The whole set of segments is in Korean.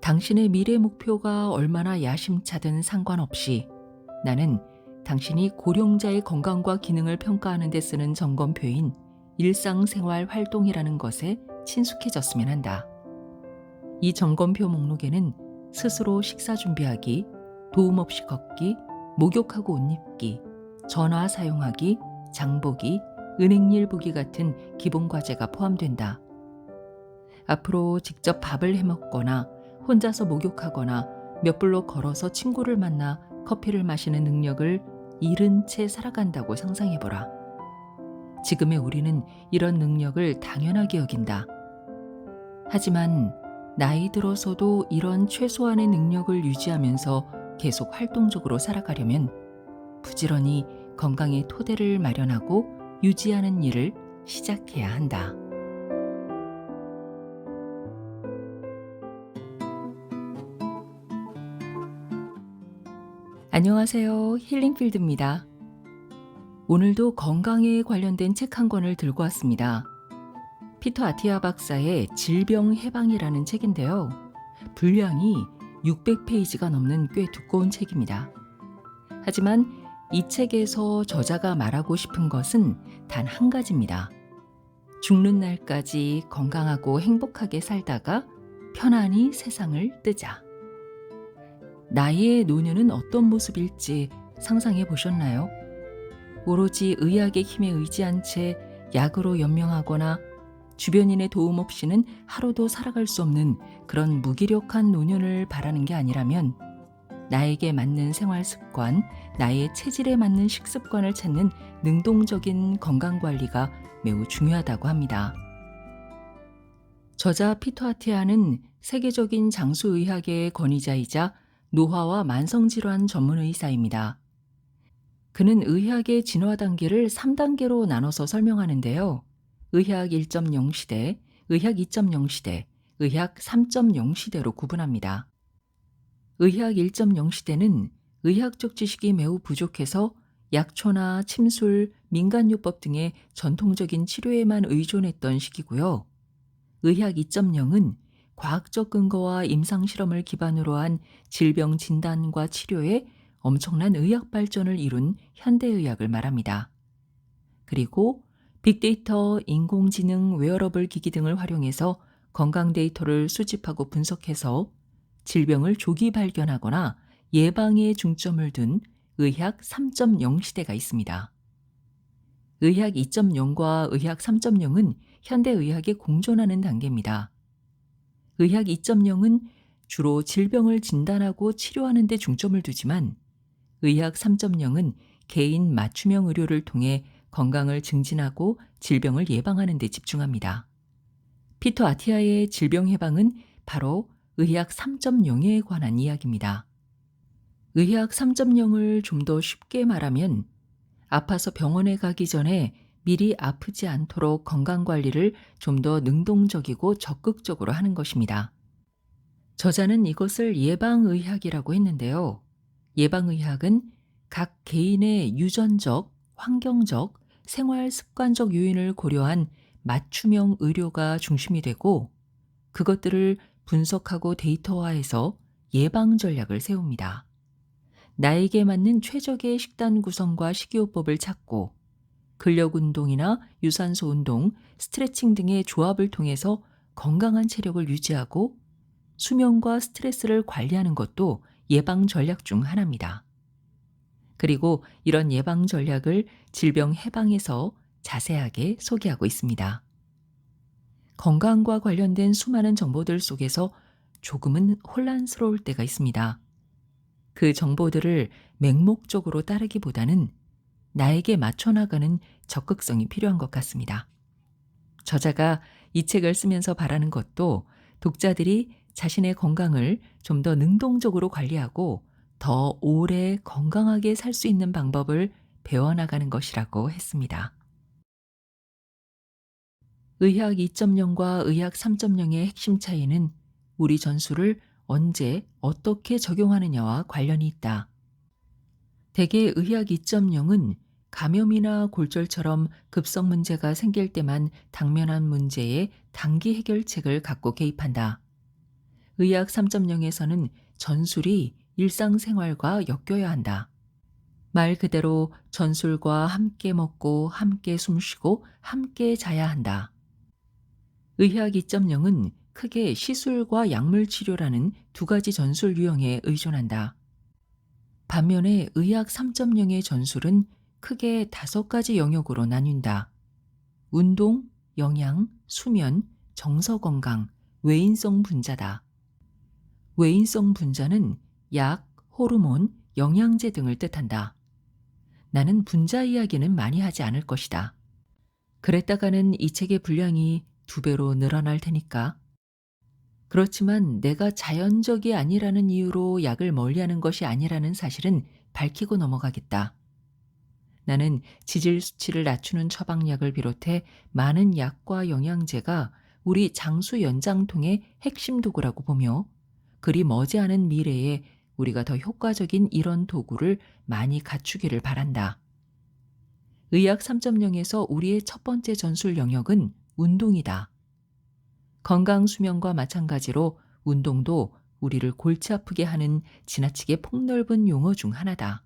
당신의 미래 목표가 얼마나 야심차든 상관없이 나는 당신이 고령자의 건강과 기능을 평가하는 데 쓰는 점검표인 일상생활 활동이라는 것에 친숙해졌으면 한다. 이 점검표 목록에는 스스로 식사 준비하기, 도움 없이 걷기, 목욕하고 옷 입기, 전화 사용하기, 장보기, 은행일 보기 같은 기본 과제가 포함된다. 앞으로 직접 밥을 해 먹거나 혼자서 목욕하거나 몇 블록 걸어서 친구를 만나 커피를 마시는 능력을 잃은 채 살아간다고 상상해보라. 지금의 우리는 이런 능력을 당연하게 여긴다. 하지만 나이 들어서도 이런 최소한의 능력을 유지하면서 계속 활동적으로 살아가려면 부지런히 건강의 토대를 마련하고 유지하는 일을 시작해야 한다. 안녕하세요. 힐링필드입니다. 오늘도 건강에 관련된 책 한 권을 들고 왔습니다. 피터 아티아 박사의 질병 해방이라는 책인데요. 분량이 600페이지가 넘는 꽤 두꺼운 책입니다. 하지만 이 책에서 저자가 말하고 싶은 것은 단 한 가지입니다. 죽는 날까지 건강하고 행복하게 살다가 편안히 세상을 뜨자. 나의 노년은 어떤 모습일지 상상해 보셨나요? 오로지 의학의 힘에 의지한 채 약으로 연명하거나 주변인의 도움 없이는 하루도 살아갈 수 없는 그런 무기력한 노년을 바라는 게 아니라면 나에게 맞는 생활 습관, 나의 체질에 맞는 식습관을 찾는 능동적인 건강관리가 매우 중요하다고 합니다. 저자 피터 아티아는 세계적인 장수의학의 권위자이자 노화와 만성질환 전문 의사입니다. 그는 의학의 진화 단계를 3단계로 나눠서 설명하는데요. 의학 1.0 시대, 의학 2.0 시대, 의학 3.0 시대로 구분합니다. 의학 1.0 시대는 의학적 지식이 매우 부족해서 약초나 침술, 민간요법 등의 전통적인 치료에만 의존했던 시기고요. 의학 2.0은 과학적 근거와 임상실험을 기반으로 한 질병 진단과 치료에 엄청난 의학 발전을 이룬 현대의학을 말합니다. 그리고 빅데이터, 인공지능, 웨어러블 기기 등을 활용해서 건강 데이터를 수집하고 분석해서 질병을 조기 발견하거나 예방에 중점을 둔 의학 3.0 시대가 있습니다. 의학 2.0과 의학 3.0은 현대의학에 공존하는 단계입니다. 의학 2.0은 주로 질병을 진단하고 치료하는 데 중점을 두지만 의학 3.0은 개인 맞춤형 의료를 통해 건강을 증진하고 질병을 예방하는 데 집중합니다. 피터 아티아의 질병 해방은 바로 의학 3.0에 관한 이야기입니다. 의학 3.0을 좀 더 쉽게 말하면 아파서 병원에 가기 전에 미리 아프지 않도록 건강관리를 좀 더 능동적이고 적극적으로 하는 것입니다. 저자는 이것을 예방의학이라고 했는데요. 예방의학은 각 개인의 유전적, 환경적, 생활 습관적 요인을 고려한 맞춤형 의료가 중심이 되고 그것들을 분석하고 데이터화해서 예방 전략을 세웁니다. 나에게 맞는 최적의 식단 구성과 식이요법을 찾고 근력 운동이나 유산소 운동, 스트레칭 등의 조합을 통해서 건강한 체력을 유지하고 수면과 스트레스를 관리하는 것도 예방 전략 중 하나입니다. 그리고 이런 예방 전략을 질병 해방에서 자세하게 소개하고 있습니다. 건강과 관련된 수많은 정보들 속에서 조금은 혼란스러울 때가 있습니다. 그 정보들을 맹목적으로 따르기보다는 나에게 맞춰 나가는 적극성이 필요한 것 같습니다. 저자가 이 책을 쓰면서 바라는 것도 독자들이 자신의 건강을 좀 더 능동적으로 관리하고 더 오래 건강하게 살 수 있는 방법을 배워나가는 것이라고 했습니다. 의학 2.0과 의학 3.0의 핵심 차이는 우리 전술을 언제 어떻게 적용하느냐와 관련이 있다. 대개 의학 2.0은 감염이나 골절처럼 급성 문제가 생길 때만 당면한 문제에 단기 해결책을 갖고 개입한다. 의학 3.0에서는 전술이 일상생활과 엮여야 한다. 말 그대로 전술과 함께 먹고 함께 숨쉬고 함께 자야 한다. 의학 2.0은 크게 시술과 약물 치료라는 두 가지 전술 유형에 의존한다. 반면에 의학 3.0의 전술은 크게 다섯 가지 영역으로 나뉜다. 운동, 영양, 수면, 정서 건강, 외인성 분자다. 외인성 분자는 약, 호르몬, 영양제 등을 뜻한다. 나는 분자 이야기는 많이 하지 않을 것이다. 그랬다가는 이 책의 분량이 2배로 늘어날 테니까. 그렇지만 내가 자연적이 아니라는 이유로 약을 멀리하는 것이 아니라는 사실은 밝히고 넘어가겠다. 나는 지질 수치를 낮추는 처방약을 비롯해 많은 약과 영양제가 우리 장수 연장통의 핵심 도구라고 보며 그리 머지않은 미래에 우리가 더 효과적인 이런 도구를 많이 갖추기를 바란다. 의학 3.0에서 우리의 첫 번째 전술 영역은 운동이다. 건강 수면과 마찬가지로 운동도 우리를 골치 아프게 하는 지나치게 폭넓은 용어 중 하나다.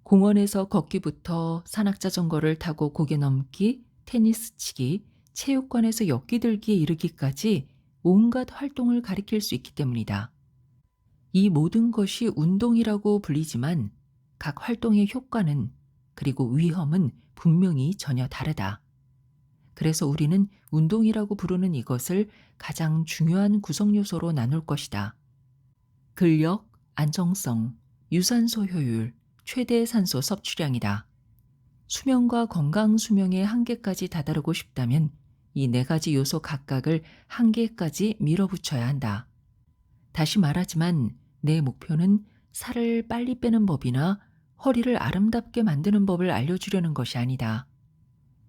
공원에서 걷기부터 산악자전거를 타고 고개 넘기, 테니스 치기, 체육관에서 엮기 들기에 이르기까지 온갖 활동을 가리킬 수 있기 때문이다. 이 모든 것이 운동이라고 불리지만 각 활동의 효과는 그리고 위험은 분명히 전혀 다르다. 그래서 우리는 운동이라고 부르는 이것을 가장 중요한 구성 요소로 나눌 것이다. 근력, 안정성, 유산소 효율, 최대 산소 섭취량이다. 수면과 건강 수명의 한계까지 다다르고 싶다면 이 네 가지 요소 각각을 한계까지 밀어붙여야 한다. 다시 말하지만 내 목표는 살을 빨리 빼는 법이나 허리를 아름답게 만드는 법을 알려주려는 것이 아니다.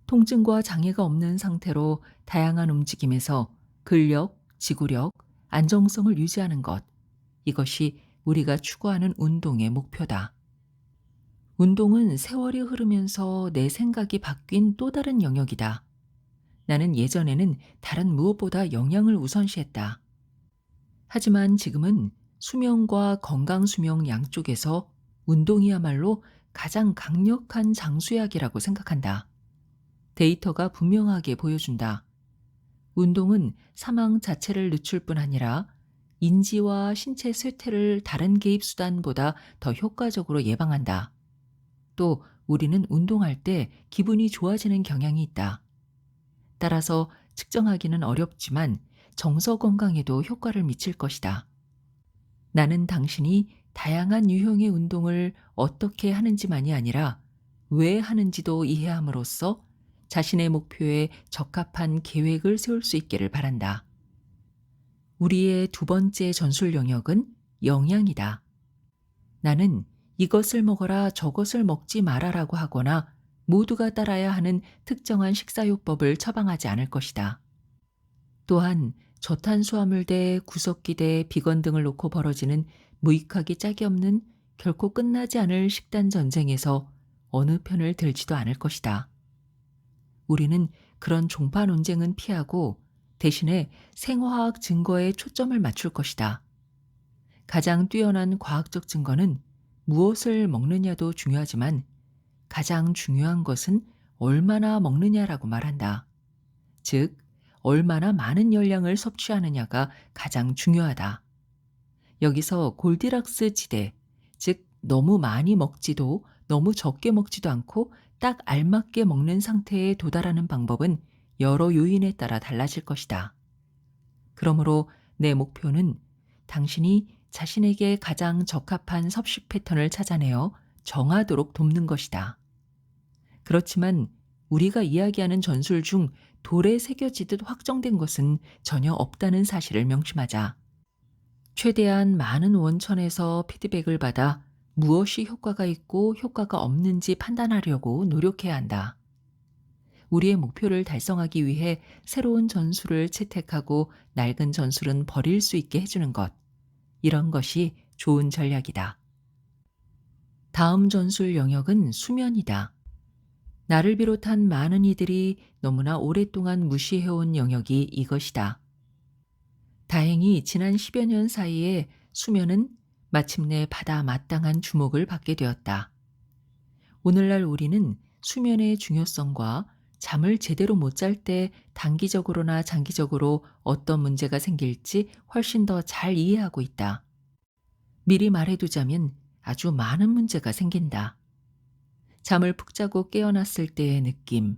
통증과 장애가 없는 상태로 다양한 움직임에서 근력, 지구력, 안정성을 유지하는 것. 이것이 우리가 추구하는 운동의 목표다. 운동은 세월이 흐르면서 내 생각이 바뀐 또 다른 영역이다. 나는 예전에는 다른 무엇보다 영양을 우선시했다. 하지만 지금은 수면과 건강 수명 양쪽에서 운동이야말로 가장 강력한 장수약이라고 생각한다. 데이터가 분명하게 보여준다. 운동은 사망 자체를 늦출 뿐 아니라 인지와 신체 쇠퇴를 다른 개입 수단보다 더 효과적으로 예방한다. 또 우리는 운동할 때 기분이 좋아지는 경향이 있다. 따라서 측정하기는 어렵지만 정서 건강에도 효과를 미칠 것이다. 나는 당신이 다양한 유형의 운동을 어떻게 하는지만이 아니라 왜 하는지도 이해함으로써 자신의 목표에 적합한 계획을 세울 수 있기를 바란다. 우리의 두 번째 전술 영역은 영양이다. 나는 이것을 먹어라 저것을 먹지 말아라고 하거나 모두가 따라야 하는 특정한 식사요법을 처방하지 않을 것이다. 또한 저탄수화물 대 구석기 대 비건 등을 놓고 벌어지는 무익하기 짝이 없는 결코 끝나지 않을 식단 전쟁에서 어느 편을 들지도 않을 것이다. 우리는 그런 종파 논쟁은 피하고 대신에 생화학 증거에 초점을 맞출 것이다. 가장 뛰어난 과학적 증거는 무엇을 먹느냐도 중요하지만 가장 중요한 것은 얼마나 먹느냐라고 말한다. 즉, 얼마나 많은 열량을 섭취하느냐가 가장 중요하다. 여기서 골디락스 지대, 즉 너무 많이 먹지도 너무 적게 먹지도 않고 딱 알맞게 먹는 상태에 도달하는 방법은 여러 요인에 따라 달라질 것이다. 그러므로 내 목표는 당신이 자신에게 가장 적합한 섭식 패턴을 찾아내어 정하도록 돕는 것이다. 그렇지만 우리가 이야기하는 전술 중 돌에 새겨지듯 확정된 것은 전혀 없다는 사실을 명심하자. 최대한 많은 원천에서 피드백을 받아 무엇이 효과가 있고 효과가 없는지 판단하려고 노력해야 한다. 우리의 목표를 달성하기 위해 새로운 전술을 채택하고 낡은 전술은 버릴 수 있게 해주는 것. 이런 것이 좋은 전략이다. 다음 전술 영역은 수면이다. 나를 비롯한 많은 이들이 너무나 오랫동안 무시해온 영역이 이것이다. 다행히 지난 10여 년 사이에 수면은 마침내 받아 마땅한 주목을 받게 되었다. 오늘날 우리는 수면의 중요성과 잠을 제대로 못 잘 때 단기적으로나 장기적으로 어떤 문제가 생길지 훨씬 더 잘 이해하고 있다. 미리 말해두자면 아주 많은 문제가 생긴다. 잠을 푹 자고 깨어났을 때의 느낌,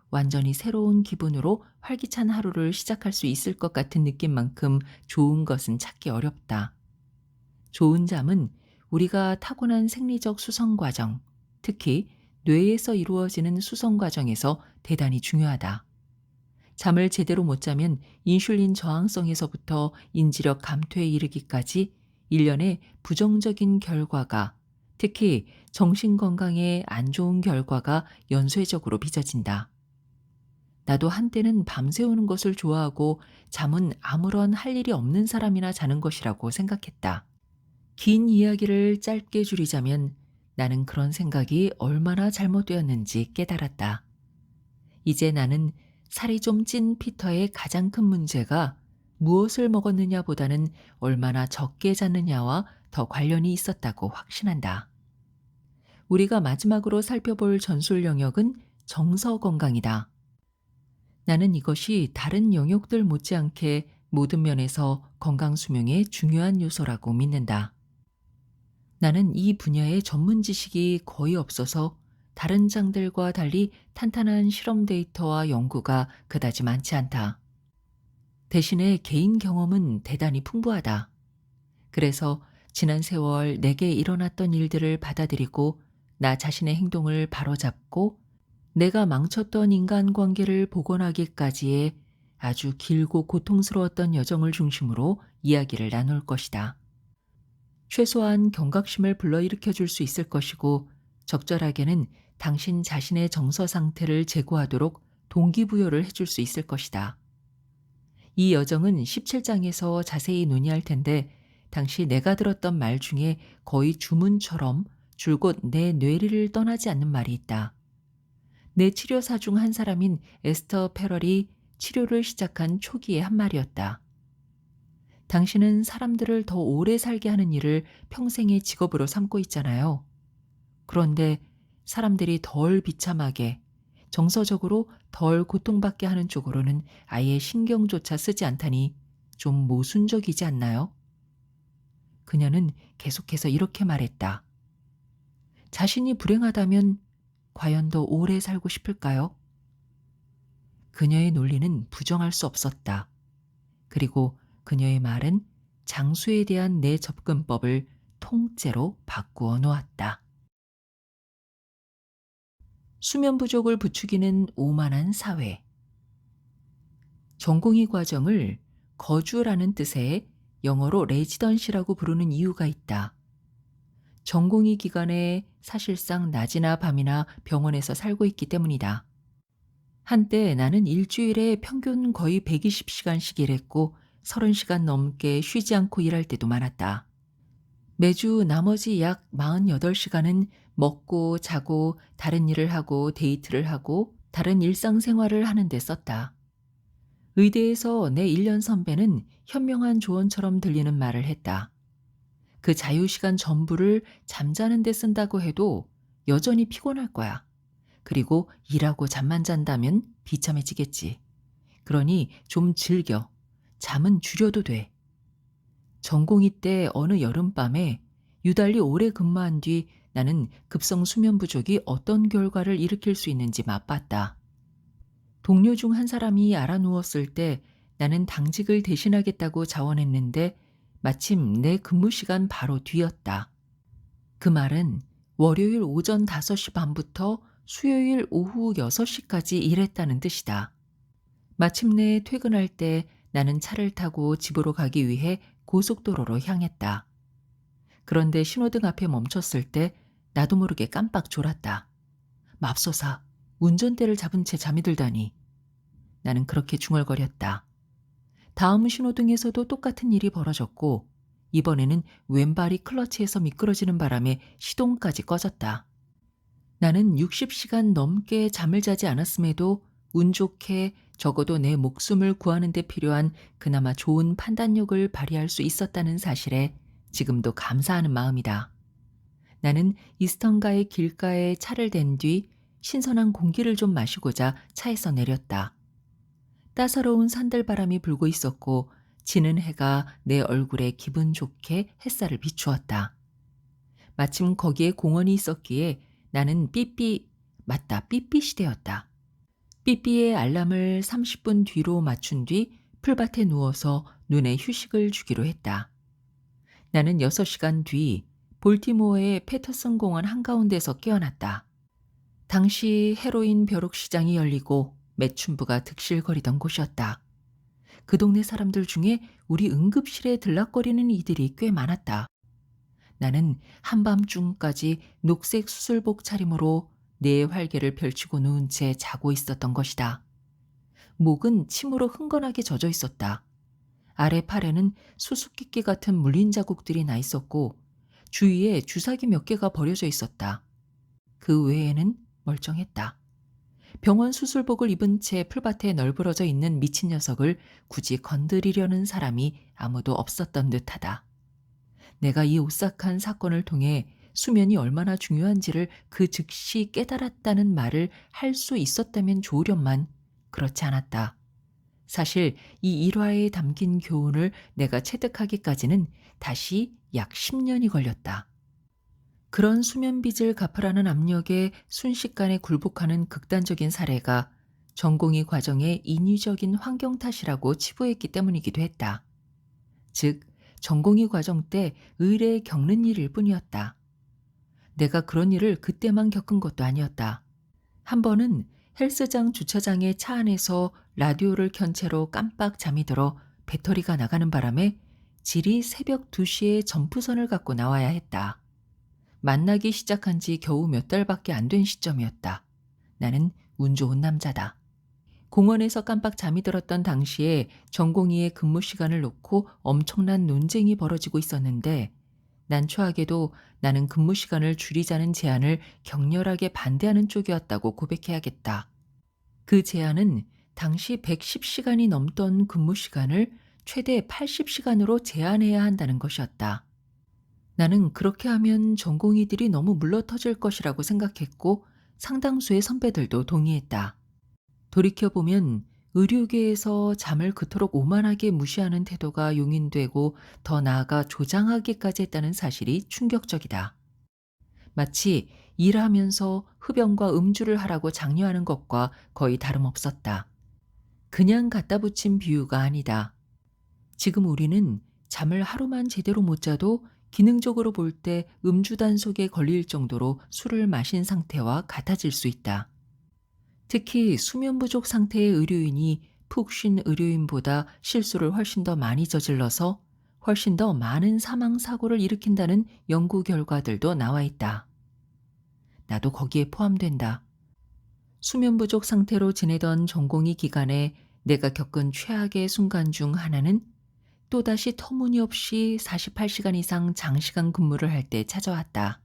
완전히 새로운 기분으로 활기찬 하루를 시작할 수 있을 것 같은 느낌만큼 좋은 것은 찾기 어렵다. 좋은 잠은 우리가 타고난 생리적 수성 과정, 특히 뇌에서 이루어지는 수성 과정에서 대단히 중요하다. 잠을 제대로 못 자면 인슐린 저항성에서부터 인지력 감퇴에 이르기까지 일련의 부정적인 결과가, 특히 정신 건강에 안 좋은 결과가 연쇄적으로 빚어진다. 나도 한때는 밤새우는 것을 좋아하고 잠은 아무런 할 일이 없는 사람이나 자는 것이라고 생각했다. 긴 이야기를 짧게 줄이자면 나는 그런 생각이 얼마나 잘못되었는지 깨달았다. 이제 나는 살이 좀 찐 피터의 가장 큰 문제가 무엇을 먹었느냐보다는 얼마나 적게 잤느냐와 더 관련이 있었다고 확신한다. 우리가 마지막으로 살펴볼 전술 영역은 정서 건강이다. 나는 이것이 다른 영역들 못지않게 모든 면에서 건강 수명의 중요한 요소라고 믿는다. 나는 이 분야의 전문 지식이 거의 없어서 다른 장들과 달리 탄탄한 실험 데이터와 연구가 그다지 많지 않다. 대신에 개인 경험은 대단히 풍부하다. 그래서 지난 세월 내게 일어났던 일들을 받아들이고 나 자신의 행동을 바로잡고 내가 망쳤던 인간관계를 복원하기까지의 아주 길고 고통스러웠던 여정을 중심으로 이야기를 나눌 것이다. 최소한 경각심을 불러일으켜 줄 수 있을 것이고 적절하게는 당신 자신의 정서 상태를 제고하도록 동기부여를 해줄 수 있을 것이다. 이 여정은 17장에서 자세히 논의할 텐데 당시 내가 들었던 말 중에 거의 주문처럼 줄곧 내 뇌리를 떠나지 않는 말이 있다. 내 치료사 중 한 사람인 에스터 페럴이 치료를 시작한 초기의 한 말이었다. 당신은 사람들을 더 오래 살게 하는 일을 평생의 직업으로 삼고 있잖아요. 그런데 사람들이 덜 비참하게, 정서적으로 덜 고통받게 하는 쪽으로는 아예 신경조차 쓰지 않다니 좀 모순적이지 않나요? 그녀는 계속해서 이렇게 말했다. 자신이 불행하다면 과연 더 오래 살고 싶을까요? 그녀의 논리는 부정할 수 없었다. 그리고 그녀의 말은 장수에 대한 내 접근법을 통째로 바꾸어 놓았다. 수면 부족을 부추기는 오만한 사회. 전공의 과정을 거주라는 뜻의 영어로 레지던시라고 부르는 이유가 있다. 전공의 기간에 사실상 낮이나 밤이나 병원에서 살고 있기 때문이다. 한때 나는 일주일에 평균 거의 120시간씩 일했고 30시간 넘게 쉬지 않고 일할 때도 많았다. 매주 나머지 약 48시간은 먹고 자고 다른 일을 하고 데이트를 하고 다른 일상생활을 하는 데 썼다. 의대에서 내 1년 선배는 현명한 조언처럼 들리는 말을 했다. 그 자유시간 전부를 잠자는 데 쓴다고 해도 여전히 피곤할 거야. 그리고 일하고 잠만 잔다면 비참해지겠지. 그러니 좀 즐겨. 잠은 줄여도 돼. 전공의 때 어느 여름밤에 유달리 오래 근무한 뒤 나는 급성 수면 부족이 어떤 결과를 일으킬 수 있는지 맛봤다. 동료 중 한 사람이 알아누웠을 때 나는 당직을 대신하겠다고 자원했는데 마침 내 근무 시간 바로 뒤였다. 그 말은 월요일 오전 5시 반부터 수요일 오후 6시까지 일했다는 뜻이다. 마침내 퇴근할 때 나는 차를 타고 집으로 가기 위해 고속도로로 향했다. 그런데 신호등 앞에 멈췄을 때 나도 모르게 깜빡 졸았다. 맙소사, 운전대를 잡은 채 잠이 들다니. 나는 그렇게 중얼거렸다. 다음 신호등에서도 똑같은 일이 벌어졌고 이번에는 왼발이 클러치에서 미끄러지는 바람에 시동까지 꺼졌다. 나는 60시간 넘게 잠을 자지 않았음에도 운 좋게 적어도 내 목숨을 구하는 데 필요한 그나마 좋은 판단력을 발휘할 수 있었다는 사실에 지금도 감사하는 마음이다. 나는 이스턴가의 길가에 차를 댄 뒤 신선한 공기를 좀 마시고자 차에서 내렸다. 따사로운 산들바람이 불고 있었고 지는 해가 내 얼굴에 기분 좋게 햇살을 비추었다. 마침 거기에 공원이 있었기에 나는 맞다, 삐삐시대였다. 삐삐의 알람을 30분 뒤로 맞춘 뒤 풀밭에 누워서 눈에 휴식을 주기로 했다. 나는 6시간 뒤 볼티모어의 패터슨 공원 한가운데서 깨어났다. 당시 헤로인 벼룩시장이 열리고 매춘부가 득실거리던 곳이었다. 그 동네 사람들 중에 우리 응급실에 들락거리는 이들이 꽤 많았다. 나는 한밤중까지 녹색 수술복 차림으로 내 활개를 펼치고 누운 채 자고 있었던 것이다. 목은 침으로 흥건하게 젖어 있었다. 아래 팔에는 수수께끼 같은 물린 자국들이 나 있었고 주위에 주사기 몇 개가 버려져 있었다. 그 외에는 멀쩡했다. 병원 수술복을 입은 채 풀밭에 널브러져 있는 미친 녀석을 굳이 건드리려는 사람이 아무도 없었던 듯하다. 내가 이 오싹한 사건을 통해 수면이 얼마나 중요한지를 그 즉시 깨달았다는 말을 할 수 있었다면 좋으련만 그렇지 않았다. 사실 이 일화에 담긴 교훈을 내가 체득하기까지는 다시 약 10년이 걸렸다. 그런 수면빚을 갚으라는 압력에 순식간에 굴복하는 극단적인 사례가 전공의 과정의 인위적인 환경 탓이라고 치부했기 때문이기도 했다. 즉, 전공의 과정 때 의례에 겪는 일일 뿐이었다. 내가 그런 일을 그때만 겪은 것도 아니었다. 한 번은 헬스장 주차장의 차 안에서 라디오를 켠 채로 깜빡 잠이 들어 배터리가 나가는 바람에 질이 새벽 2시에 점프선을 갖고 나와야 했다. 만나기 시작한 지 겨우 몇 달밖에 안 된 시점이었다. 나는 운 좋은 남자다. 공원에서 깜빡 잠이 들었던 당시에 전공의의 근무 시간을 놓고 엄청난 논쟁이 벌어지고 있었는데 난처하게도 나는 근무 시간을 줄이자는 제안을 격렬하게 반대하는 쪽이었다고 고백해야겠다. 그 제안은 당시 110시간이 넘던 근무 시간을 최대 80시간으로 제한해야 한다는 것이었다. 나는 그렇게 하면 전공의들이 너무 물러터질 것이라고 생각했고 상당수의 선배들도 동의했다. 돌이켜보면 의료계에서 잠을 그토록 오만하게 무시하는 태도가 용인되고 더 나아가 조장하기까지 했다는 사실이 충격적이다. 마치 일하면서 흡연과 음주를 하라고 장려하는 것과 거의 다름없었다. 그냥 갖다 붙인 비유가 아니다. 지금 우리는 잠을 하루만 제대로 못 자도 기능적으로 볼 때 음주 단속에 걸릴 정도로 술을 마신 상태와 같아질 수 있다. 특히 수면 부족 상태의 의료인이 푹 쉰 의료인보다 실수를 훨씬 더 많이 저질러서 훨씬 더 많은 사망 사고를 일으킨다는 연구 결과들도 나와 있다. 나도 거기에 포함된다. 수면 부족 상태로 지내던 전공의 기간에 내가 겪은 최악의 순간 중 하나는 또다시 터무니없이 48시간 이상 장시간 근무를 할 때 찾아왔다.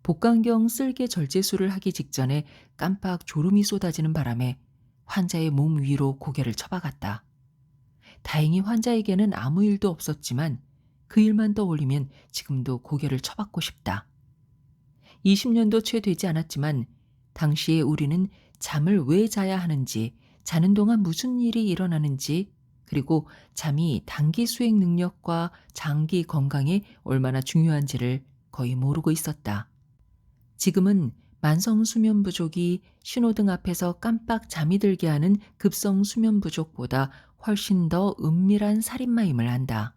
복강경 쓸개 절제술을 하기 직전에 깜빡 졸음이 쏟아지는 바람에 환자의 몸 위로 고개를 쳐박았다. 다행히 환자에게는 아무 일도 없었지만 그 일만 떠올리면 지금도 고개를 쳐박고 싶다. 20년도 채 되지 않았지만 당시에 우리는 잠을 왜 자야 하는지, 자는 동안 무슨 일이 일어나는지, 그리고 잠이 단기 수행 능력과 장기 건강에 얼마나 중요한지를 거의 모르고 있었다. 지금은 만성 수면 부족이 신호등 앞에서 깜빡 잠이 들게 하는 급성 수면 부족보다 훨씬 더 은밀한 살인마임을 안다.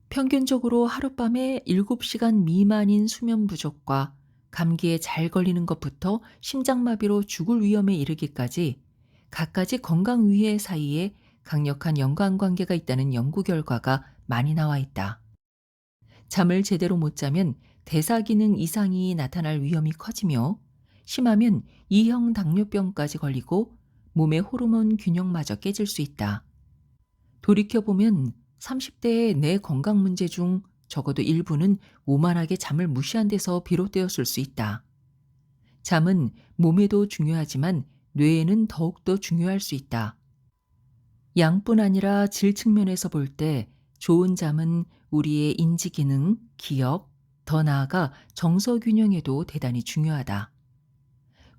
평균적으로 하룻밤에 7시간 미만인 수면 부족과 감기에 잘 걸리는 것부터 심장마비로 죽을 위험에 이르기까지 갖가지 건강 위해 사이에 강력한 연관관계가 있다는 연구 결과가 많이 나와 있다. 잠을 제대로 못 자면 대사 기능 이상이 나타날 위험이 커지며 심하면 2형 당뇨병까지 걸리고 몸의 호르몬 균형마저 깨질 수 있다. 돌이켜보면 30대의 내 건강 문제 중 적어도 일부는 오만하게 잠을 무시한 데서 비롯되었을 수 있다. 잠은 몸에도 중요하지만 뇌에는 더욱더 중요할 수 있다. 양뿐 아니라 질 측면에서 볼 때 좋은 잠은 우리의 인지 기능, 기억, 더 나아가 정서 균형에도 대단히 중요하다.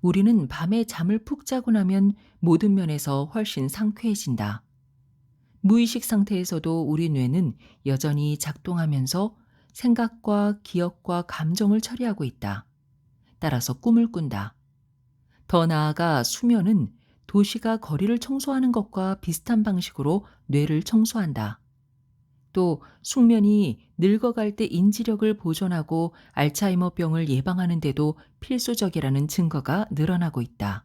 우리는 밤에 잠을 푹 자고 나면 모든 면에서 훨씬 상쾌해진다. 무의식 상태에서도 우리 뇌는 여전히 작동하면서 생각과 기억과 감정을 처리하고 있다. 따라서 꿈을 꾼다. 더 나아가 수면은 도시가 거리를 청소하는 것과 비슷한 방식으로 뇌를 청소한다. 또 숙면이 늙어갈 때 인지력을 보존하고 알츠하이머병을 예방하는 데도 필수적이라는 증거가 늘어나고 있다.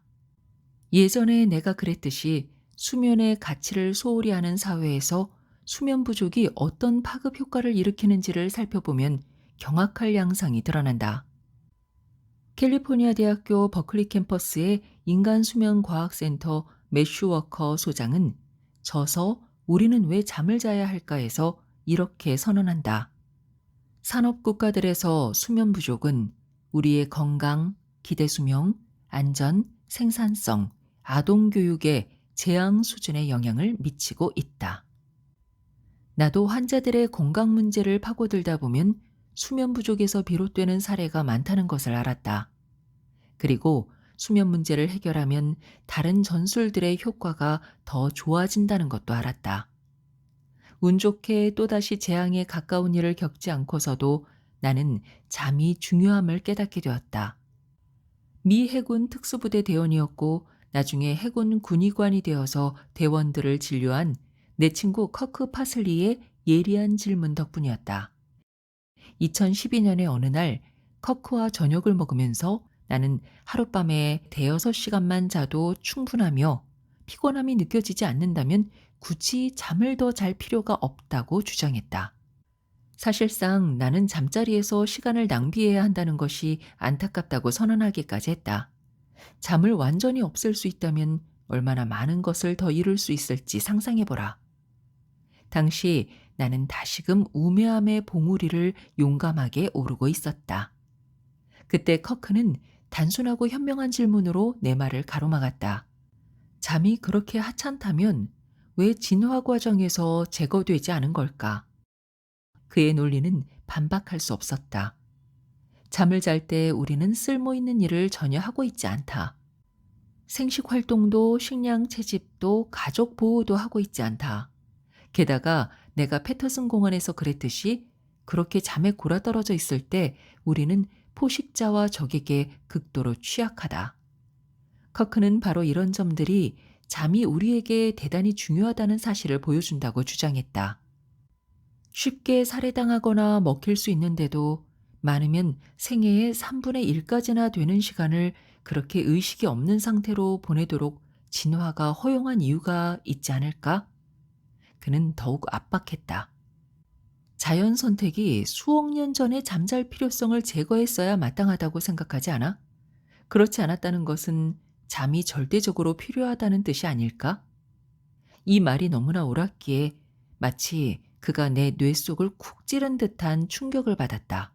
예전에 내가 그랬듯이 수면의 가치를 소홀히 하는 사회에서 수면 부족이 어떤 파급 효과를 일으키는지를 살펴보면 경악할 양상이 드러난다. 캘리포니아 대학교 버클리 캠퍼스의 인간수면과학센터 매슈 워커 소장은 저서 우리는 왜 잠을 자야 할까에서 이렇게 선언한다. 산업 국가들에서 수면 부족은 우리의 건강, 기대 수명, 안전, 생산성, 아동 교육의 재앙 수준의 영향을 미치고 있다. 나도 환자들의 건강 문제를 파고들다 보면 수면 부족에서 비롯되는 사례가 많다는 것을 알았다. 그리고 수면 문제를 해결하면 다른 전술들의 효과가 더 좋아진다는 것도 알았다. 운 좋게 또다시 재앙에 가까운 일을 겪지 않고서도 나는 잠이 중요함을 깨닫게 되었다. 미 해군 특수부대 대원이었고 나중에 해군 군의관이 되어서 대원들을 진료한 내 친구 커크 파슬리의 예리한 질문 덕분이었다. 2012년의 어느 날 커크와 저녁을 먹으면서 나는 하룻밤에 대여섯 시간만 자도 충분하며 피곤함이 느껴지지 않는다면 굳이 잠을 더 잘 필요가 없다고 주장했다. 사실상 나는 잠자리에서 시간을 낭비해야 한다는 것이 안타깝다고 선언하기까지 했다. 잠을 완전히 없앨 수 있다면 얼마나 많은 것을 더 이룰 수 있을지 상상해보라. 당시 나는 다시금 우매함의 봉우리를 용감하게 오르고 있었다. 그때 커크는 단순하고 현명한 질문으로 내 말을 가로막았다. 잠이 그렇게 하찮다면 왜 진화 과정에서 제거되지 않은 걸까? 그의 논리는 반박할 수 없었다. 잠을 잘 때 우리는 쓸모 있는 일을 전혀 하고 있지 않다. 생식 활동도 식량 채집도 가족 보호도 하고 있지 않다. 게다가 내가 패터슨 공원에서 그랬듯이 그렇게 잠에 골아떨어져 있을 때 우리는 포식자와 적에게 극도로 취약하다. 커크는 바로 이런 점들이 잠이 우리에게 대단히 중요하다는 사실을 보여준다고 주장했다. 쉽게 살해당하거나 먹힐 수 있는데도 많으면 생애의 3분의 1까지나 되는 시간을 그렇게 의식이 없는 상태로 보내도록 진화가 허용한 이유가 있지 않을까? 그는 더욱 압박했다. 자연 선택이 수억 년 전에 잠잘 필요성을 제거했어야 마땅하다고 생각하지 않아? 그렇지 않았다는 것은 잠이 절대적으로 필요하다는 뜻이 아닐까? 이 말이 너무나 옳았기에 마치 그가 내 뇌 속을 쿡 찌른 듯한 충격을 받았다.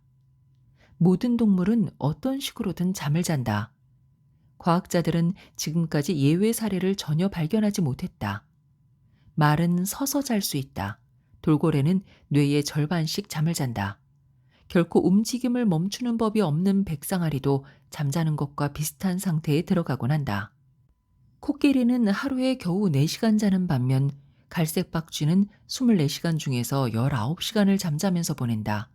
모든 동물은 어떤 식으로든 잠을 잔다. 과학자들은 지금까지 예외 사례를 전혀 발견하지 못했다. 말은 서서 잘 수 있다. 돌고래는 뇌의 절반씩 잠을 잔다. 결코 움직임을 멈추는 법이 없는 백상아리도 잠자는 것과 비슷한 상태에 들어가곤 한다. 코끼리는 하루에 겨우 4시간 자는 반면 갈색박쥐는 24시간 중에서 19시간을 잠자면서 보낸다.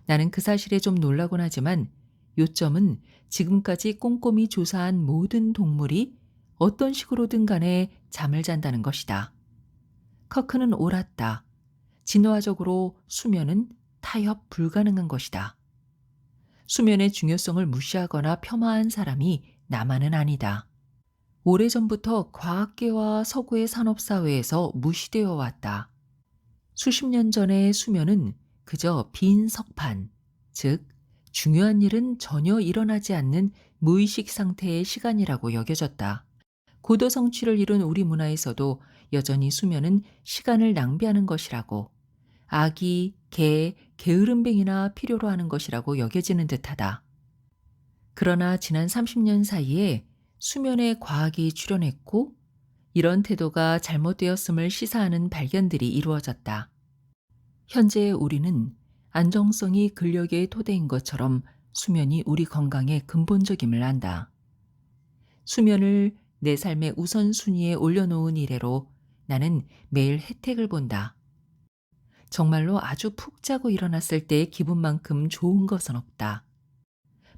나는 그 사실에 좀 놀라곤 하지만 요점은 지금까지 꼼꼼히 조사한 모든 동물이 어떤 식으로든 간에 잠을 잔다는 것이다. 커크는 옳았다. 진화적으로 수면은 타협 불가능한 것이다. 수면의 중요성을 무시하거나 폄하한 사람이 나만은 아니다. 오래전부터 과학계와 서구의 산업사회에서 무시되어 왔다. 수십 년 전의 수면은 그저 빈 석판, 즉, 중요한 일은 전혀 일어나지 않는 무의식 상태의 시간이라고 여겨졌다. 고도 성취를 이룬 우리 문화에서도 여전히 수면은 시간을 낭비하는 것이라고, 아기, 개, 게으름뱅이나 필요로 하는 것이라고 여겨지는 듯하다. 그러나 지난 30년 사이에 수면에 과학이 출현했고 이런 태도가 잘못되었음을 시사하는 발견들이 이루어졌다. 현재 우리는 안정성이 근력의 토대인 것처럼 수면이 우리 건강의 근본적임을 안다. 수면을 내 삶의 우선순위에 올려놓은 이래로 나는 매일 혜택을 본다. 정말로 아주 푹 자고 일어났을 때의 기분만큼 좋은 것은 없다.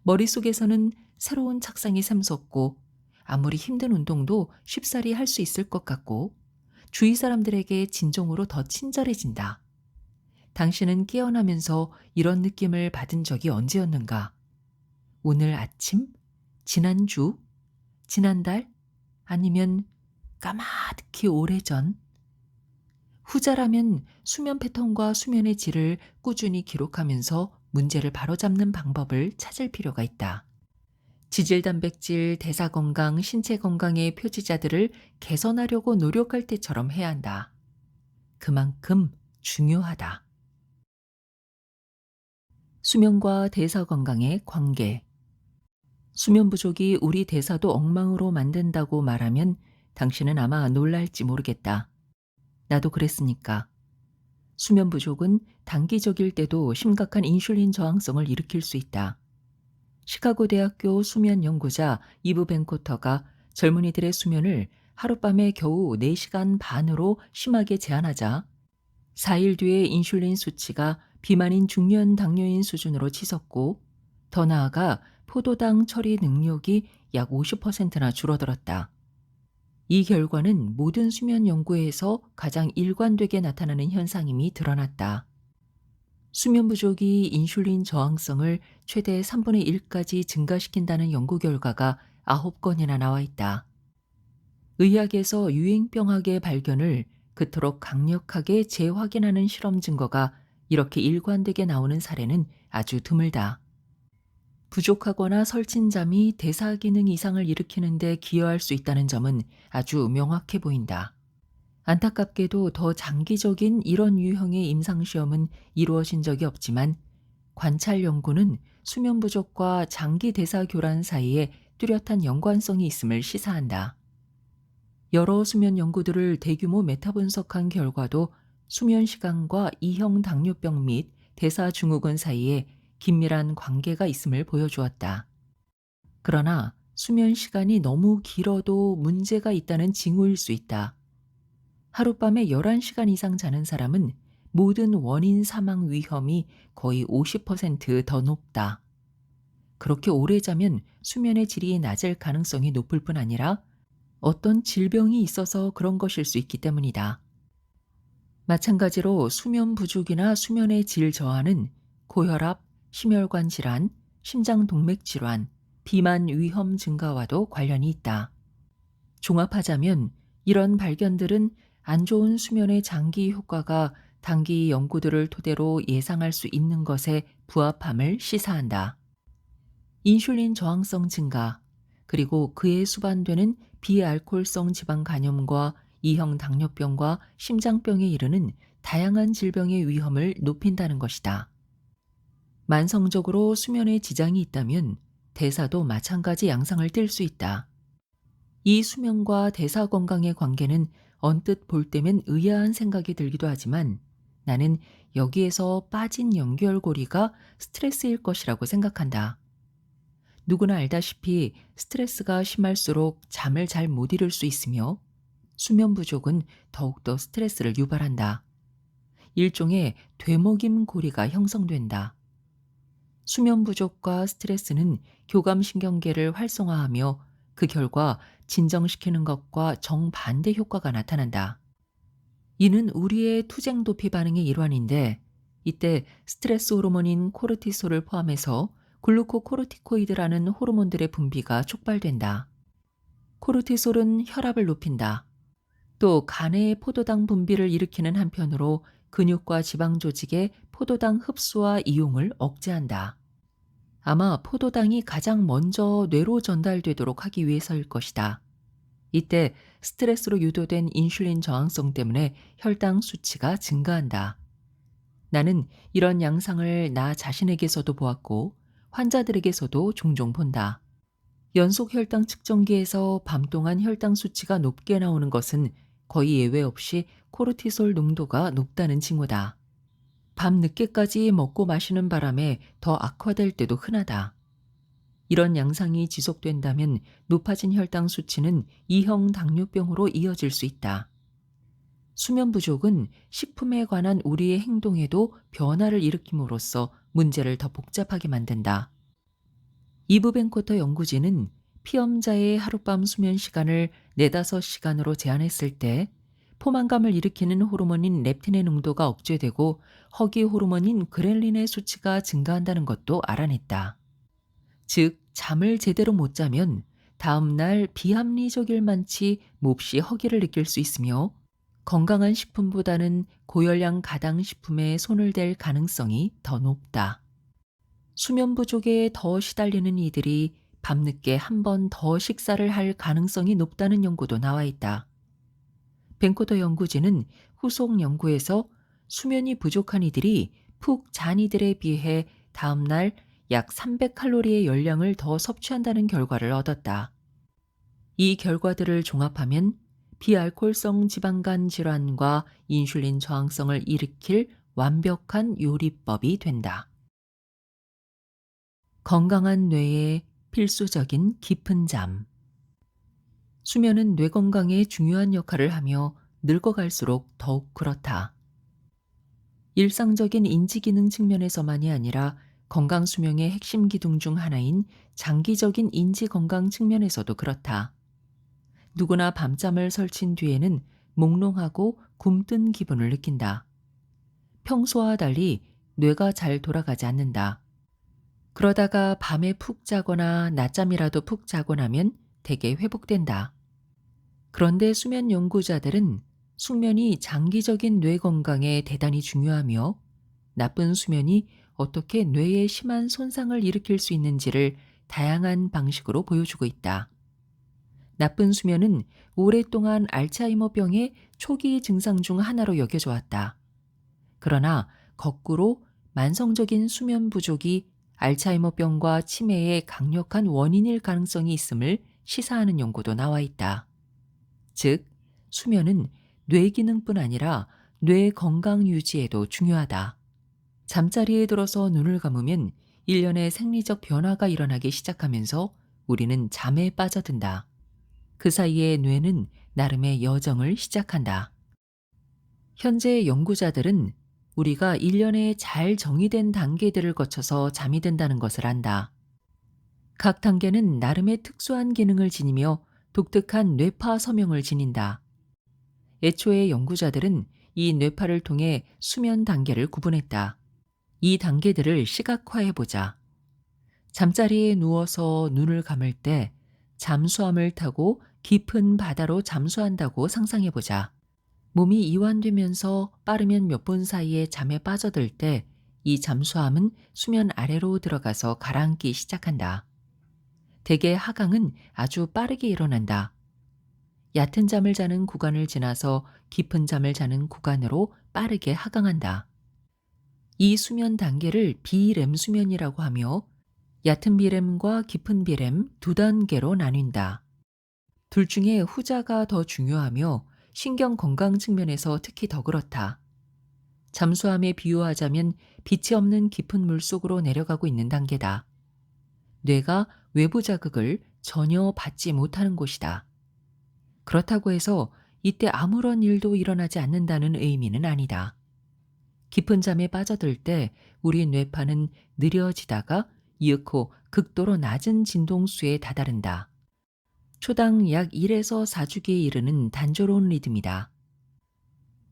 머릿속에서는 새로운 착상이 샘솟고 아무리 힘든 운동도 쉽사리 할 수 있을 것 같고 주위 사람들에게 진정으로 더 친절해진다. 당신은 깨어나면서 이런 느낌을 받은 적이 언제였는가? 오늘 아침? 지난주? 지난달? 아니면 까마득히 오래전? 후자라면 수면 패턴과 수면의 질을 꾸준히 기록하면서 문제를 바로잡는 방법을 찾을 필요가 있다. 지질 단백질, 대사 건강, 신체 건강의 표지자들을 개선하려고 노력할 때처럼 해야 한다. 그만큼 중요하다. 수면과 대사 건강의 관계. 수면 부족이 우리 대사도 엉망으로 만든다고 말하면 당신은 아마 놀랄지 모르겠다. 나도 그랬으니까. 수면 부족은 단기적일 때도 심각한 인슐린 저항성을 일으킬 수 있다. 시카고 대학교 수면 연구자 이브 벤코터가 젊은이들의 수면을 하룻밤에 겨우 4시간 반으로 심하게 제한하자 4일 뒤에 인슐린 수치가 비만인 중년 당뇨인 수준으로 치솟고 더 나아가 포도당 처리 능력이 약 50%나 줄어들었다. 이 결과는 모든 수면 연구에서 가장 일관되게 나타나는 현상임이 드러났다. 수면 부족이 인슐린 저항성을 최대 3분의 1까지 증가시킨다는 연구 결과가 9건이나 나와 있다. 의학에서 유행병학의 발견을 그토록 강력하게 재확인하는 실험 증거가 이렇게 일관되게 나오는 사례는 아주 드물다. 부족하거나 설친 잠이 대사 기능 이상을 일으키는 데 기여할 수 있다는 점은 아주 명확해 보인다. 안타깝게도 더 장기적인 이런 유형의 임상시험은 이루어진 적이 없지만 관찰 연구는 수면 부족과 장기 대사 교란 사이에 뚜렷한 연관성이 있음을 시사한다. 여러 수면 연구들을 대규모 메타 분석한 결과도 수면 시간과 2형 당뇨병 및 대사 증후군 사이에 긴밀한 관계가 있음을 보여주었다. 그러나 수면 시간이 너무 길어도 문제가 있다는 징후일 수 있다. 하룻밤에 11시간 이상 자는 사람은 모든 원인 사망 위험이 거의 50%더 높다. 그렇게 오래 자면 수면의 질이 낮을 가능성이 높을 뿐 아니라 어떤 질병이 있어서 그런 것일 수 있기 때문이다. 마찬가지로 수면 부족이나 수면의 질 저하는 고혈압, 심혈관 질환, 심장 동맥 질환, 비만 위험 증가와도 관련이 있다. 종합하자면 이런 발견들은 안 좋은 수면의 장기 효과가 단기 연구들을 토대로 예상할 수 있는 것에 부합함을 시사한다. 인슐린 저항성 증가, 그리고 그에 수반되는 비알코올성 지방 간염과 2형 당뇨병과 심장병에 이르는 다양한 질병의 위험을 높인다는 것이다. 만성적으로 수면에 지장이 있다면 대사도 마찬가지 양상을 띨 수 있다. 이 수면과 대사 건강의 관계는 언뜻 볼 때면 의아한 생각이 들기도 하지만 나는 여기에서 빠진 연결고리가 스트레스일 것이라고 생각한다. 누구나 알다시피 스트레스가 심할수록 잠을 잘 못 이룰 수 있으며 수면 부족은 더욱더 스트레스를 유발한다. 일종의 되먹임 고리가 형성된다. 수면 부족과 스트레스는 교감신경계를 활성화하며 그 결과 진정시키는 것과 정반대 효과가 나타난다. 이는 우리의 투쟁 도피 반응의 일환인데 이때 스트레스 호르몬인 코르티솔을 포함해서 글루코코르티코이드라는 호르몬들의 분비가 촉발된다. 코르티솔은 혈압을 높인다. 또 간의 포도당 분비를 일으키는 한편으로 근육과 지방 조직의 포도당 흡수와 이용을 억제한다. 아마 포도당이 가장 먼저 뇌로 전달되도록 하기 위해서일 것이다. 이때 스트레스로 유도된 인슐린 저항성 때문에 혈당 수치가 증가한다. 나는 이런 양상을 나 자신에게서도 보았고 환자들에게서도 종종 본다. 연속 혈당 측정기에서 밤 동안 혈당 수치가 높게 나오는 것은 거의 예외 없이 코르티솔 농도가 높다는 징후다. 밤 늦게까지 먹고 마시는 바람에 더 악화될 때도 흔하다. 이런 양상이 지속된다면 높아진 혈당 수치는 2형 당뇨병으로 이어질 수 있다. 수면 부족은 식품에 관한 우리의 행동에도 변화를 일으킴으로써 문제를 더 복잡하게 만든다. 이브 벤코터 연구진은 피험자의 하룻밤 수면 시간을 4~5시간으로 제한했을 때 포만감을 일으키는 호르몬인 렙틴의 농도가 억제되고 허기 호르몬인 그렐린의 수치가 증가한다는 것도 알아냈다. 즉, 잠을 제대로 못 자면 다음날 비합리적일 만치 몹시 허기를 느낄 수 있으며 건강한 식품보다는 고열량 가당 식품에 손을 댈 가능성이 더 높다. 수면 부족에 더 시달리는 이들이 밤늦게 한 번 더 식사를 할 가능성이 높다는 연구도 나와 있다. 벤코더 연구진은 후속 연구에서 수면이 부족한 이들이 푹 잔 이들에 비해 다음날 약 300칼로리의 열량을 더 섭취한다는 결과를 얻었다. 이 결과들을 종합하면 비알코올성 지방간 질환과 인슐린 저항성을 일으킬 완벽한 요리법이 된다. 건강한 뇌에 필수적인 깊은 잠. 수면은 뇌 건강에 중요한 역할을 하며 늙어갈수록 더욱 그렇다. 일상적인 인지 기능 측면에서만이 아니라 건강 수명의 핵심 기둥 중 하나인 장기적인 인지 건강 측면에서도 그렇다. 누구나 밤잠을 설친 뒤에는 몽롱하고 굼뜬 기분을 느낀다. 평소와 달리 뇌가 잘 돌아가지 않는다. 그러다가 밤에 푹 자거나 낮잠이라도 푹 자고 나면 대개 회복된다. 그런데 수면 연구자들은 숙면이 장기적인 뇌 건강에 대단히 중요하며 나쁜 수면이 어떻게 뇌에 심한 손상을 일으킬 수 있는지를 다양한 방식으로 보여주고 있다. 나쁜 수면은 오랫동안 알츠하이머병의 초기 증상 중 하나로 여겨져 왔다. 그러나 거꾸로 만성적인 수면 부족이 알츠하이머병과 치매의 강력한 원인일 가능성이 있음을 시사하는 연구도 나와 있다. 즉, 수면은 뇌 기능뿐 아니라 뇌 건강 유지에도 중요하다. 잠자리에 들어서 눈을 감으면 일련의 생리적 변화가 일어나기 시작하면서 우리는 잠에 빠져든다. 그 사이에 뇌는 나름의 여정을 시작한다. 현재 연구자들은 우리가 일련의 잘 정의된 단계들을 거쳐서 잠이 든다는 것을 안다. 각 단계는 나름의 특수한 기능을 지니며 독특한 뇌파 서명을 지닌다. 애초에 연구자들은 이 뇌파를 통해 수면 단계를 구분했다. 이 단계들을 시각화해보자. 잠자리에 누워서 눈을 감을 때 잠수함을 타고 깊은 바다로 잠수한다고 상상해보자. 몸이 이완되면서 빠르면 몇 분 사이에 잠에 빠져들 때 이 잠수함은 수면 아래로 들어가서 가라앉기 시작한다. 대개 하강은 아주 빠르게 일어난다. 얕은 잠을 자는 구간을 지나서 깊은 잠을 자는 구간으로 빠르게 하강한다. 이 수면 단계를 비렘 수면이라고 하며 얕은 비렘과 깊은 비렘 두 단계로 나뉜다. 둘 중에 후자가 더 중요하며 신경 건강 측면에서 특히 더 그렇다. 잠수함에 비유하자면 빛이 없는 깊은 물속으로 내려가고 있는 단계다. 뇌가 외부 자극을 전혀 받지 못하는 곳이다. 그렇다고 해서 이때 아무런 일도 일어나지 않는다는 의미는 아니다. 깊은 잠에 빠져들 때 우리 뇌파는 느려지다가 이윽고 극도로 낮은 진동수에 다다른다. 초당 약 1에서 4주기에 이르는 단조로운 리듬이다.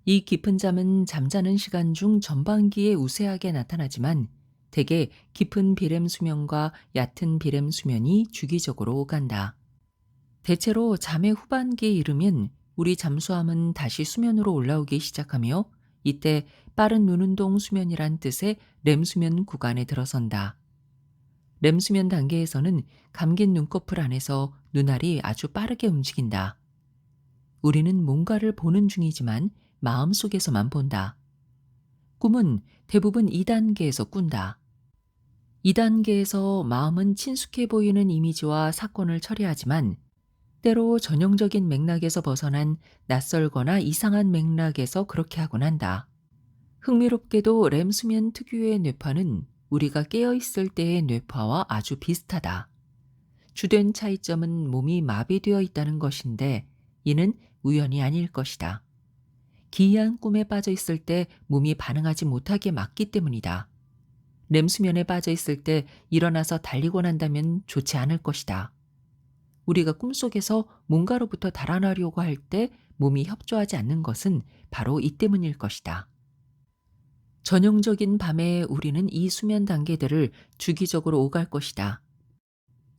이 깊은 잠은 잠자는 시간 중 전반기에 우세하게 나타나지만 대개 깊은 비렘 수면과 얕은 비렘 수면이 주기적으로 오간다. 대체로 잠의 후반기에 이르면 우리 잠수함은 다시 수면으로 올라오기 시작하며 이때 빠른 눈운동 수면이란 뜻의 렘수면 구간에 들어선다. 렘수면 단계에서는 감긴 눈꺼풀 안에서 눈알이 아주 빠르게 움직인다. 우리는 뭔가를 보는 중이지만 마음속에서만 본다. 꿈은 대부분 2단계에서 꾼다. 2단계에서 마음은 친숙해 보이는 이미지와 사건을 처리하지만 때로 전형적인 맥락에서 벗어난 낯설거나 이상한 맥락에서 그렇게 하곤 한다. 흥미롭게도 렘 수면 특유의 뇌파는 우리가 깨어 있을 때의 뇌파와 아주 비슷하다. 주된 차이점은 몸이 마비되어 있다는 것인데 이는 우연이 아닐 것이다. 기이한 꿈에 빠져 있을 때 몸이 반응하지 못하게 막기 때문이다. 렘 수면에 빠져 있을 때 일어나서 달리곤 한다면 좋지 않을 것이다. 우리가 꿈속에서 뭔가로부터 달아나려고 할 때 몸이 협조하지 않는 것은 바로 이 때문일 것이다. 전형적인 밤에 우리는 이 수면 단계들을 주기적으로 오갈 것이다.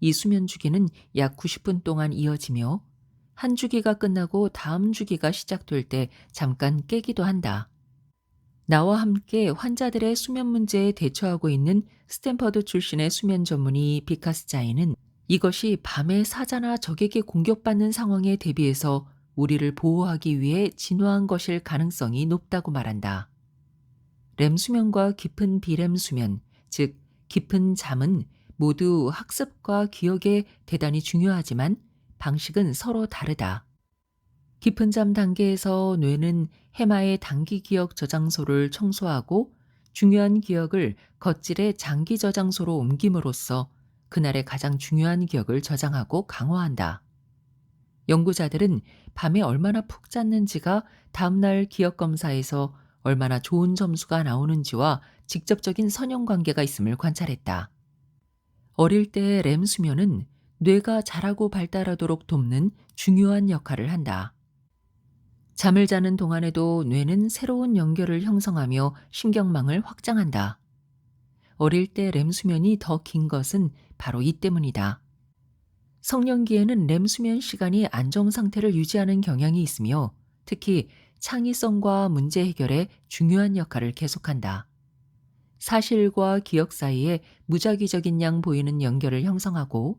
이 수면 주기는 약 90분 동안 이어지며 한 주기가 끝나고 다음 주기가 시작될 때 잠깐 깨기도 한다. 나와 함께 환자들의 수면 문제에 대처하고 있는 스탠퍼드 출신의 수면 전문의 비카스자이는 이것이 밤에 사자나 적에게 공격받는 상황에 대비해서 우리를 보호하기 위해 진화한 것일 가능성이 높다고 말한다. 렘 수면과 깊은 비렘 수면, 즉 깊은 잠은 모두 학습과 기억에 대단히 중요하지만 방식은 서로 다르다. 깊은 잠 단계에서 뇌는 해마의 단기 기억 저장소를 청소하고 중요한 기억을 겉질의 장기 저장소로 옮김으로써 그날의 가장 중요한 기억을 저장하고 강화한다. 연구자들은 밤에 얼마나 푹 잤는지가 다음날 기억 검사에서 얼마나 좋은 점수가 나오는지와 직접적인 선형관계가 있음을 관찰했다. 어릴 때 렘 수면은 뇌가 자라고 발달하도록 돕는 중요한 역할을 한다. 잠을 자는 동안에도 뇌는 새로운 연결을 형성하며 신경망을 확장한다. 어릴 때 렘 수면이 더 긴 것은 바로 이 때문이다. 성년기에는 렘 수면 시간이 안정 상태를 유지하는 경향이 있으며 특히 창의성과 문제 해결에 중요한 역할을 계속한다. 사실과 기억 사이에 무작위적인 양 보이는 연결을 형성하고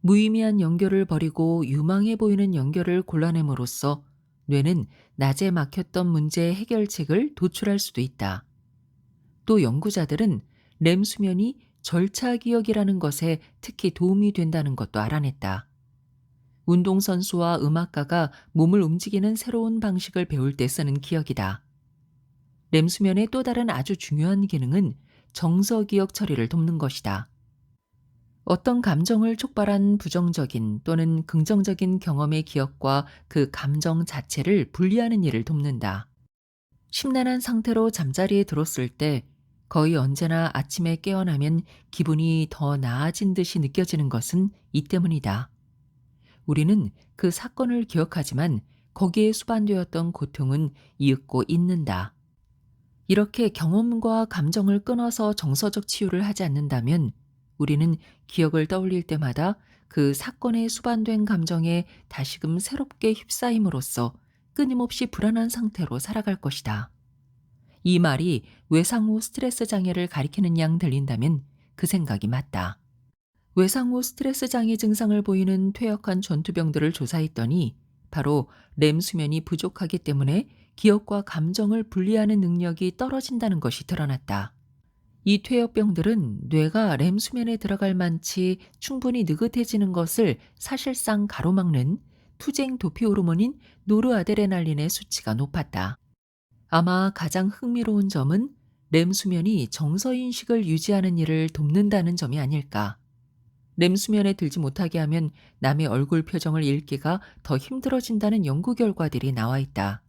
무의미한 연결을 버리고 유망해 보이는 연결을 골라냄으로써 뇌는 낮에 막혔던 문제의 해결책을 도출할 수도 있다. 또 연구자들은 렘 수면이 절차 기억이라는 것에 특히 도움이 된다는 것도 알아냈다. 운동선수와 음악가가 몸을 움직이는 새로운 방식을 배울 때 쓰는 기억이다. 렘 수면의 또 다른 아주 중요한 기능은 정서 기억 처리를 돕는 것이다. 어떤 감정을 촉발한 부정적인 또는 긍정적인 경험의 기억과 그 감정 자체를 분리하는 일을 돕는다. 심란한 상태로 잠자리에 들었을 때 거의 언제나 아침에 깨어나면 기분이 더 나아진 듯이 느껴지는 것은 이 때문이다. 우리는 그 사건을 기억하지만 거기에 수반되었던 고통은 이윽고 잊는다. 이렇게 경험과 감정을 끊어서 정서적 치유를 하지 않는다면 우리는 기억을 떠올릴 때마다 그 사건에 수반된 감정에 다시금 새롭게 휩싸임으로써 끊임없이 불안한 상태로 살아갈 것이다. 이 말이 외상 후 스트레스 장애를 가리키는 양 들린다면 그 생각이 맞다. 외상 후 스트레스 장애 증상을 보이는 퇴역한 전투병들을 조사했더니 바로 렘 수면이 부족하기 때문에 기억과 감정을 분리하는 능력이 떨어진다는 것이 드러났다. 이 퇴역병들은 뇌가 렘 수면에 들어갈 만치 충분히 느긋해지는 것을 사실상 가로막는 투쟁 도피 호르몬인 노르아드레날린의 수치가 높았다. 아마 가장 흥미로운 점은 렘 수면이 정서 인식을 유지하는 일을 돕는다는 점이 아닐까. 렘 수면에 들지 못하게 하면 남의 얼굴 표정을 읽기가 더 힘들어진다는 연구 결과들이 나와 있다.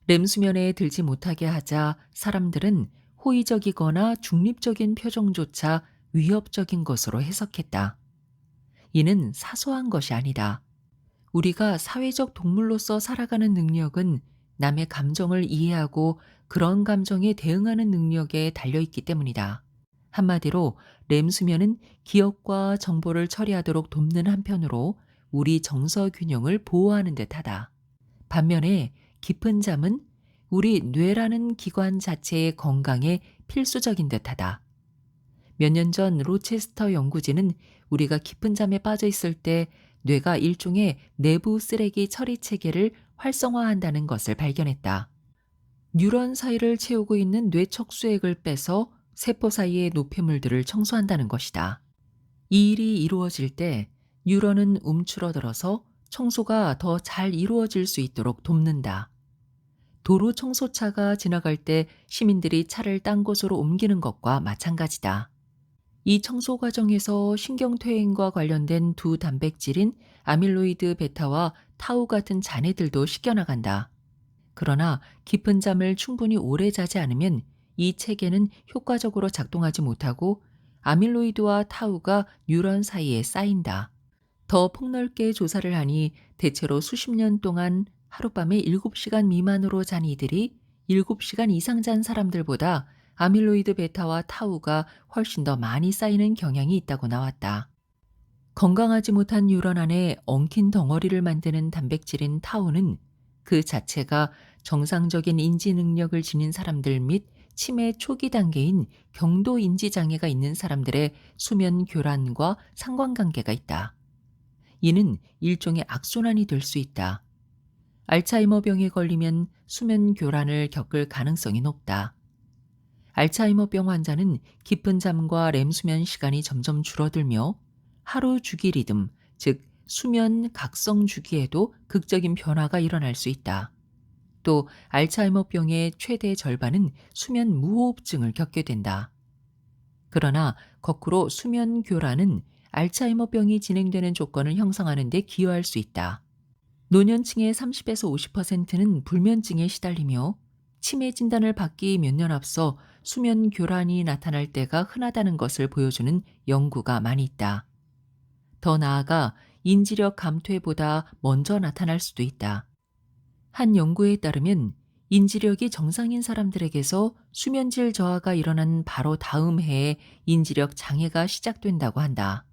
렘 수면에 들지 못하게 하자 사람들은 호의적이거나 중립적인 표정조차 위협적인 것으로 해석했다. 이는 사소한 것이 아니다. 우리가 사회적 동물로서 살아가는 능력은 남의 감정을 이해하고 그런 감정에 대응하는 능력에 달려있기 때문이다. 한마디로 렘 수면은 기억과 정보를 처리하도록 돕는 한편으로 우리 정서 균형을 보호하는 듯하다. 반면에 깊은 잠은 우리 뇌라는 기관 자체의 건강에 필수적인 듯하다. 몇 년 전 로체스터 연구진은 우리가 깊은 잠에 빠져 있을 때 뇌가 일종의 내부 쓰레기 처리 체계를 활성화한다는 것을 발견했다. 뉴런 사이를 채우고 있는 뇌 척수액을 빼서 세포 사이의 노폐물들을 청소한다는 것이다. 이 일이 이루어질 때 뉴런은 움츠러들어서 청소가 더 잘 이루어질 수 있도록 돕는다. 도로 청소차가 지나갈 때 시민들이 차를 딴 곳으로 옮기는 것과 마찬가지다. 이 청소 과정에서 신경퇴행과 관련된 두 단백질인 아밀로이드 베타와 타우 같은 잔해들도 씻겨나간다. 그러나 깊은 잠을 충분히 오래 자지 않으면 이 체계는 효과적으로 작동하지 못하고 아밀로이드와 타우가 뉴런 사이에 쌓인다. 더 폭넓게 조사를 하니 대체로 수십 년 동안 하룻밤에 7시간 미만으로 잔 이들이 7시간 이상 잔 사람들보다 아밀로이드 베타와 타우가 훨씬 더 많이 쌓이는 경향이 있다고 나왔다. 건강하지 못한 뉴런 안에 엉킨 덩어리를 만드는 단백질인 타우는 그 자체가 정상적인 인지 능력을 지닌 사람들 및 치매 초기 단계인 경도 인지 장애가 있는 사람들의 수면 교란과 상관관계가 있다. 이는 일종의 악순환이 될 수 있다. 알츠하이머병에 걸리면 수면 교란을 겪을 가능성이 높다. 알츠하이머병 환자는 깊은 잠과 렘 수면 시간이 점점 줄어들며 하루 주기 리듬, 즉 수면 각성 주기에도 극적인 변화가 일어날 수 있다. 또 알츠하이머병의 최대 절반은 수면 무호흡증을 겪게 된다. 그러나 거꾸로 수면 교란은 알츠하이머병이 진행되는 조건을 형성하는 데 기여할 수 있다. 노년층의 30에서 50%는 불면증에 시달리며 치매 진단을 받기 몇 년 앞서 수면 교란이 나타날 때가 흔하다는 것을 보여주는 연구가 많이 있다. 더 나아가 인지력 감퇴보다 먼저 나타날 수도 있다. 한 연구에 따르면 인지력이 정상인 사람들에게서 수면질 저하가 일어난 바로 다음 해에 인지력 장애가 시작된다고 한다.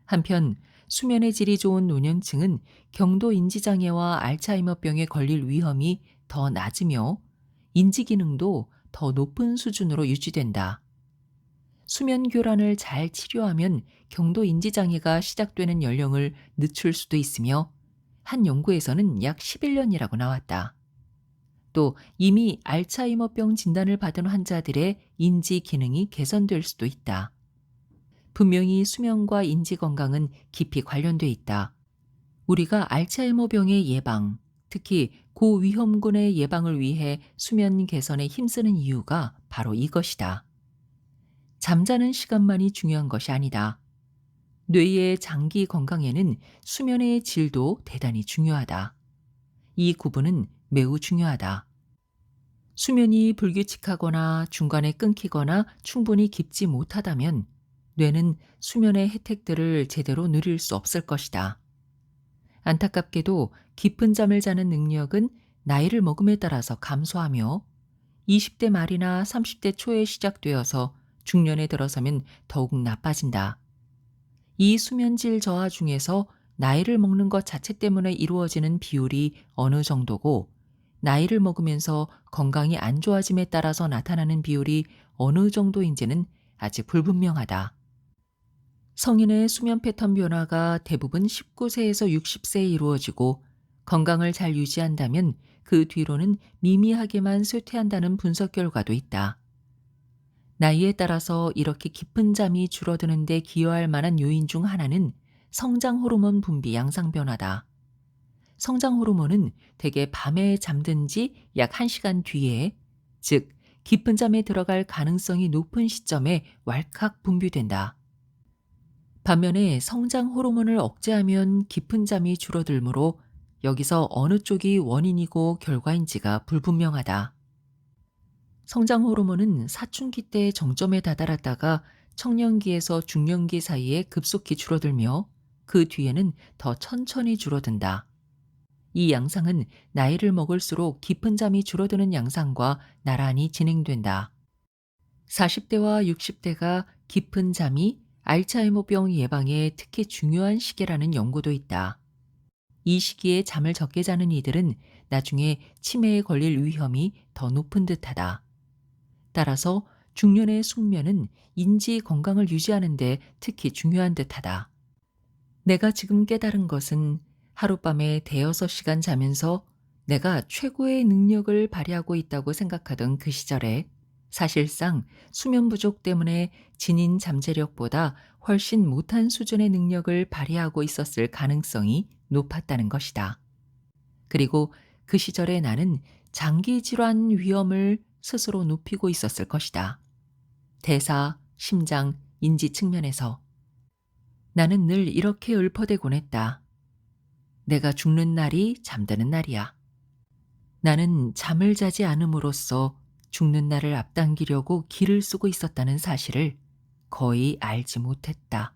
한편 수면의 질이 좋은 노년층은 경도 인지장애와 알츠하이머병에 걸릴 위험이 더 낮으며 인지 기능도 더 높은 수준으로 유지된다. 수면 교란을 잘 치료하면 경도 인지장애가 시작되는 연령을 늦출 수도 있으며 한 연구에서는 약 11년이라고 나왔다. 또 이미 알츠하이머병 진단을 받은 환자들의 인지 기능이 개선될 수도 있다. 분명히 수면과 인지 건강은 깊이 관련돼 있다. 우리가 알츠하이머병의 예방, 특히 고위험군의 예방을 위해 수면 개선에 힘쓰는 이유가 바로 이것이다. 잠자는 시간만이 중요한 것이 아니다. 뇌의 장기 건강에는 수면의 질도 대단히 중요하다. 이 구분은 매우 중요하다. 수면이 불규칙하거나 중간에 끊기거나 충분히 깊지 못하다면 뇌는 수면의 혜택들을 제대로 누릴 수 없을 것이다. 안타깝게도 깊은 잠을 자는 능력은 나이를 먹음에 따라서 감소하며 20대 말이나 30대 초에 시작되어서 중년에 들어서면 더욱 나빠진다. 이 수면질 저하 중에서 나이를 먹는 것 자체 때문에 이루어지는 비율이 어느 정도고 나이를 먹으면서 건강이 안 좋아짐에 따라서 나타나는 비율이 어느 정도인지는 아직 불분명하다. 성인의 수면 패턴 변화가 대부분 19세에서 60세에 이루어지고 건강을 잘 유지한다면 그 뒤로는 미미하게만 쇠퇴한다는 분석 결과도 있다. 나이에 따라서 이렇게 깊은 잠이 줄어드는 데 기여할 만한 요인 중 하나는 성장 호르몬 분비 양상 변화다. 성장 호르몬은 대개 밤에 잠든 지 약 1시간 뒤에, 즉 깊은 잠에 들어갈 가능성이 높은 시점에 왈칵 분비된다. 반면에 성장 호르몬을 억제하면 깊은 잠이 줄어들므로 여기서 어느 쪽이 원인이고 결과인지가 불분명하다. 성장 호르몬은 사춘기 때 정점에 다다랐다가 청년기에서 중년기 사이에 급속히 줄어들며 그 뒤에는 더 천천히 줄어든다. 이 양상은 나이를 먹을수록 깊은 잠이 줄어드는 양상과 나란히 진행된다. 40대와 60대가 깊은 잠이 알츠하이머병 예방에 특히 중요한 시기라는 연구도 있다. 이 시기에 잠을 적게 자는 이들은 나중에 치매에 걸릴 위험이 더 높은 듯하다. 따라서 중년의 숙면은 인지 건강을 유지하는 데 특히 중요한 듯하다. 내가 지금 깨달은 것은 하룻밤에 대여섯 시간 자면서 내가 최고의 능력을 발휘하고 있다고 생각하던 그 시절에 사실상 수면 부족 때문에 지닌 잠재력보다 훨씬 못한 수준의 능력을 발휘하고 있었을 가능성이 높았다는 것이다. 그리고 그 시절에 나는 장기 질환 위험을 스스로 높이고 있었을 것이다. 대사, 심장, 인지 측면에서 나는 늘 이렇게 읊어대곤 했다. 내가 죽는 날이 잠드는 날이야. 나는 잠을 자지 않음으로써 죽는 날을 앞당기려고 기를 쓰고 있었다는 사실을 거의 알지 못했다.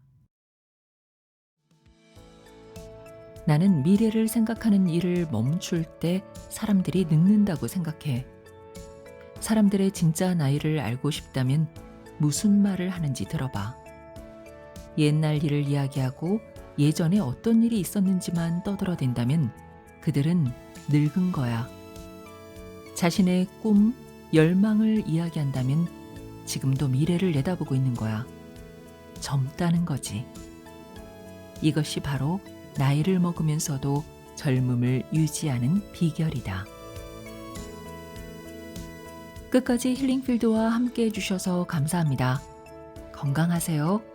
나는 미래를 생각하는 일을 멈출 때 사람들이 늙는다고 생각해. 사람들의 진짜 나이를 알고 싶다면 무슨 말을 하는지 들어봐. 옛날 일을 이야기하고 예전에 어떤 일이 있었는지만 떠들어댄다면 그들은 늙은 거야. 자신의 꿈, 열망을 이야기한다면 지금도 미래를 내다보고 있는 거야. 젊다는 거지. 이것이 바로 나이를 먹으면서도 젊음을 유지하는 비결이다. 끝까지 힐링필드와 함께 해주셔서 감사합니다. 건강하세요.